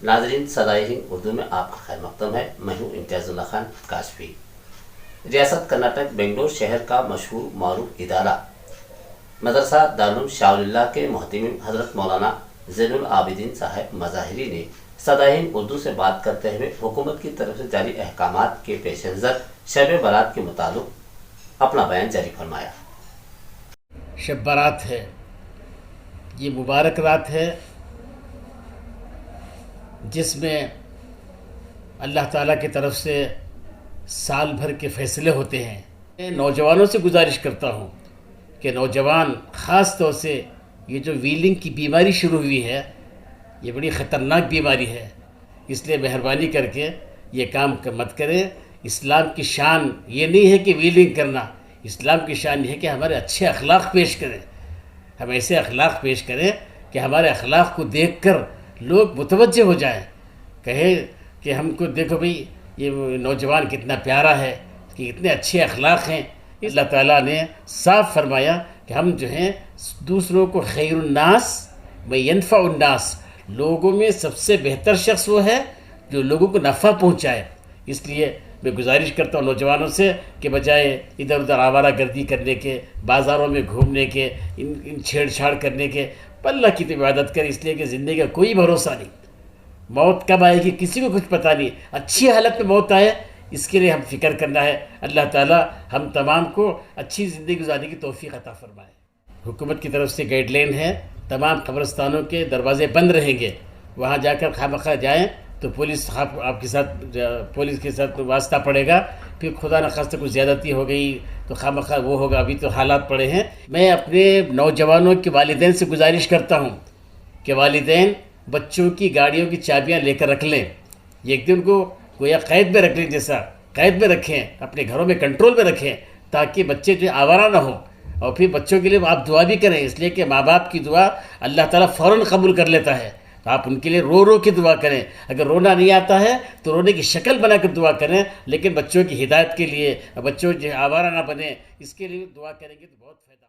नाज़रीन, सदाए हिंद उर्दू में आपका खैर मकदम है। मैं हूँ इम्तियाज़ुल्लाह खान काशफी। रियासत कर्नाटक बेंगलोर शहर का मशहूर मारूफ इदारा मदरसा दारुल शाह के मोहतमिम हज़रत मौलाना ज़ैनुल आबिदीन साहब मज़ाहिरी ने सदाए हिंद उर्दू से बात करते हुए हुकूमत की तरफ से जारी अहकामात के पेश नज़र शब बारात के मुताल्लिक़ अपना बयान जारी फरमाया। शब बारात है, ये मुबारक रात है जिसमें अल्लाह ताला की तरफ से साल भर के फ़ैसले होते हैं। मैं नौजवानों से गुजारिश करता हूँ कि नौजवान ख़ास तौर से ये जो व्हीलिंग की बीमारी शुरू हुई है, ये बड़ी ख़तरनाक बीमारी है, इसलिए मेहरबानी करके ये काम मत करें। इस्लाम की शान ये नहीं है कि व्हीलिंग करना, इस्लाम की शान ये है कि हमारे अच्छे अखलाक पेश करें। हम ऐसे अखलाक पेश करें कि हमारे अखलाक को देखकर लोग मुतवज्जे हो जाएं, कहें कि हमको देखो भाई ये नौजवान कितना प्यारा है, कि कितने अच्छे अखलाक हैं। अल्लाह ताला ने साफ फरमाया कि हम जो हैं दूसरों को खैरुन्नास व यनफ़उन्नास, लोगों में सबसे बेहतर शख्स वो है जो लोगों को नफ़ा पहुँचाए। इसलिए मैं गुजारिश करता हूँ नौजवानों से कि बजाय इधर उधर आवारा गर्दी करने के, बाज़ारों में घूमने के, इन छेड़छाड़ करने के, अल्लाह की इबादत करें, इसलिए कि ज़िंदगी का कोई भरोसा नहीं, मौत कब आएगी किसी को कुछ पता नहीं। अच्छी हालत में मौत आए इसके लिए हम फ़िक्र करना है। अल्लाह ताला हम तमाम को अच्छी ज़िंदगी गुजारने की तौफ़ीक़ अता फ़रमाए। हुकूमत की तरफ से गाइडलाइन है, तमाम कब्रस्तानों के दरवाज़े बंद रहेंगे, वहाँ जाकर खामखा जाएँ तो पुलिस के साथ वास्ता पड़ेगा। फिर खुदा न खास्ता कुछ ज़्यादती हो गई तो खामखा वो होगा। अभी तो हालात पड़े हैं। मैं अपने नौजवानों के वालिदैन से गुजारिश करता हूँ कि वालिदैन बच्चों की गाड़ियों की चाबियाँ लेकर रख लें। एक दिन उनको गोया क़ैद में रख लें, जैसा क़ैद में रखें, अपने घरों में कंट्रोल में रखें, ताकि बच्चे जो आवारा ना हों। और फिर बच्चों के लिए आप दुआ भी करें, इसलिए कि माँ बाप की दुआ अल्लाह ताला फ़ौरन कबूल कर लेता है। तो आप उनके लिए रो रो के दुआ करें। अगर रोना नहीं आता है तो रोने की शक्ल बना कर दुआ करें, लेकिन बच्चों की हिदायत के लिए, बच्चों जो आवारा ना बने, इसके लिए दुआ करेंगे तो बहुत फ़ायदा।